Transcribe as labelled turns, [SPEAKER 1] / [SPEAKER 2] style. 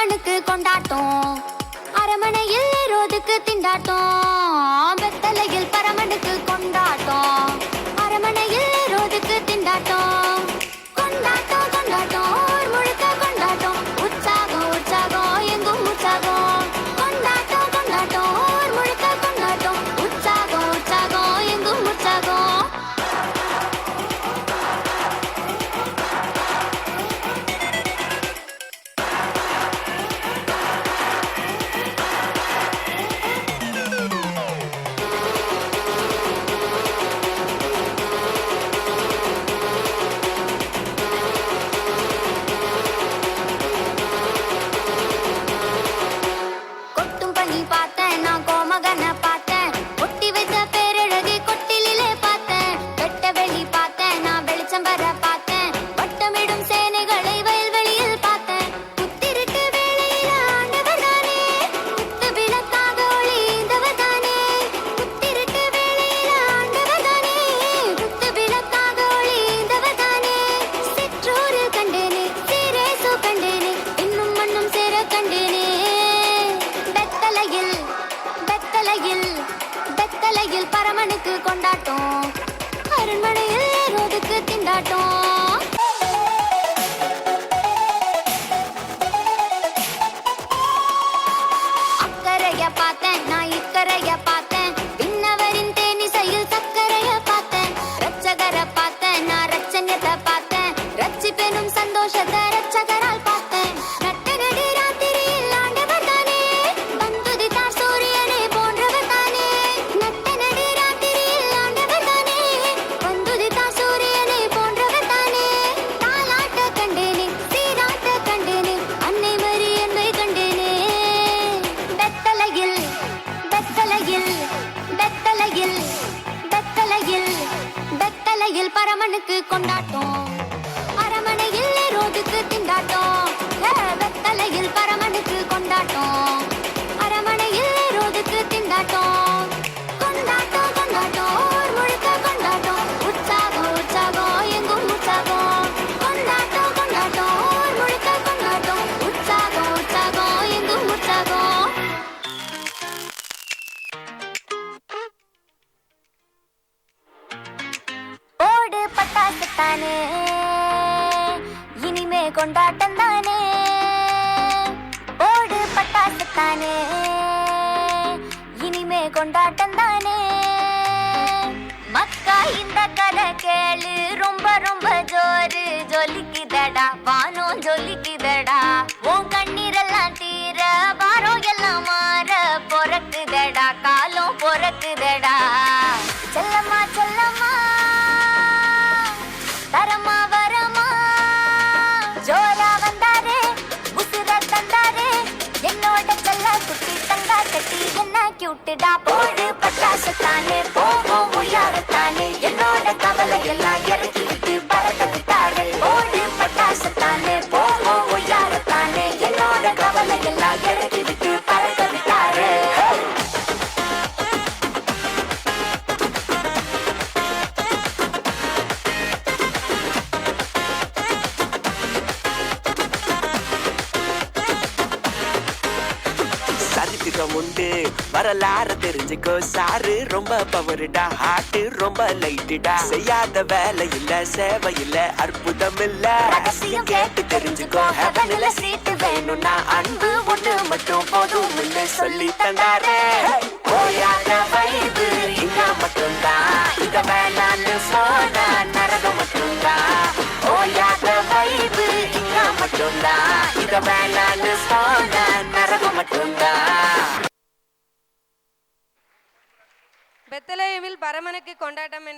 [SPEAKER 1] பரமனுக்கு கொண்டாட்டம், அரமனையில் ரோதுக்கு திண்டாட்டம். வெத்தலையில் பரமனுக்கு கொண்டாட்டம், அரமனையில் ரோதுக்கு திண்டாட்டம். கொண்டாட்டம் கொண்டாட்டம் ஊர் முழுக்க கொண்டாட்டம், உற்சாகம் உற்சாகம் எங்கும் உற்சாகம். கொண்டாட்டம் கொண்டாட்டம் ஊர் முழுக்க கொண்டாட்டம், உற்சாகம் உற்சாகம் எங்கும் உற்சாகம். பரமனுக்கு கொண்டாட்டம், அரண்மனையில் ரோதுக்கு திண்டாட்டம். அக்கறைய பார்த்தேன் நான் இக்கரைய பார்த்தேன், விண்ணவரின் தேனிசையில் சக்கரைய பார்த்தேன். ரட்சகரை பார்த்தேன் நான் ரட்சண்யத்தை பார்த்தேன், ரட்சி பெறும் சந்தோஷத்தை ரட்சகரால் பார்த்தேன். நட்ட நடு ராத்திரியில் ஆண்டவர் தானே, வந்துதித்தார் சூரியனே போன்றவர் தானே. நட்ட நடு ராத்திரியில் ஆண்டவர் தானே, வந்துதித்தார் சூரியனே போன்றவர் தானே. தாலாட்ட கண்டேனே சீராட்ட கண்டேனே, அன்னை மரி என்பை கண்டேனே. வெத்தலையில் வெத்தலையில் வெத்தலையில் வெத்தலையில் வெத்தலையில் பரமனுக்கு கொண்டாட்டம், அரமனையில் ரோதுக்கு திண்டாட்டம். வெத்தலையில் பரமனுக்கு கொண்டாட்டம், அரமனையில் ரோதுக்கு திண்டாட்டம். கொண்டாட்டம் கொண்டாட்டம் ஊர் முழுக்க கொண்டாட்டம், உற்சாகம் உற்சாகம் எங்கும் உற்சாகம். கொண்டாட்டம் கொண்டாட்டம் ஊர் முழுக்க கொண்டாட்டம், உற்சாகம் உற்சாகம் எங்கும் உற்சாகம். ஓடு பட்டாசு தானே, இனிமே கொண்டாட்டம் தானே. ஓடு பட்டாசு தானே, இனிமே கொண்டாட்டம் தானே. மக்கா இந்த கதை கேளு, ரொம்ப ரொம்ப ஜோரு ஜொலிக்குதடா, வானம் ஜொலிக்குதடா. உன் கண்ணீரெல்லாம் தீர வாரம் எல்லாம் மாற பொறக்குதடா, காலம் பொறக்குதடா. செல்லம்மா செல்லம்மா தரமா வரமா, ஜோரா வந்தாரே உசுர தந்தாரே, என்னோட செல்ல குட்டி தங்கா கட்டி என்ன கியூட்டுடா. போடு பட்டாசு தானே போவோம் உயரத்தானே, என்னோட கவலை எல்லாம் இறக்கி விட்டு பறக்க விட்டாரே. போடு பட்டாசு தானே போவோம் உயரத்தானே, என்னோட கவலை எல்லாம் இறக்கி விட்டு பறக்க விட்டாரே.
[SPEAKER 2] சரித்திரம் உண்டு வரலாற தெரிஞ்சுக்கோ, சாரு ரொம்ப பவருடா, ஹார்ட் ரொம்ப லைட்டுடா. செய்யாத வேலை இல்ல சேவை இல்ல அற்புதம் இல்ல, ரகசியம் கேட்டு தெரிஞ்சுக்கோ. ஹெவன்ல சீட்டு வேணும்னா அன்பு ஒண்ணு மட்டும் போதும் சொல்லி தந்தாரே. ஓயாத வைபு இங்க மட்டும்தான், இத வேணான்னு சொன்னா நரகம் மட்டும்தான். ஓயாத வைபு இங்க மட்டும்தான், இத வேணான்னு சொன்னா நரகம் மட்டும்தான்.
[SPEAKER 3] பெத்லகேமில் பரமனுக்கு கொண்டாட்டம்.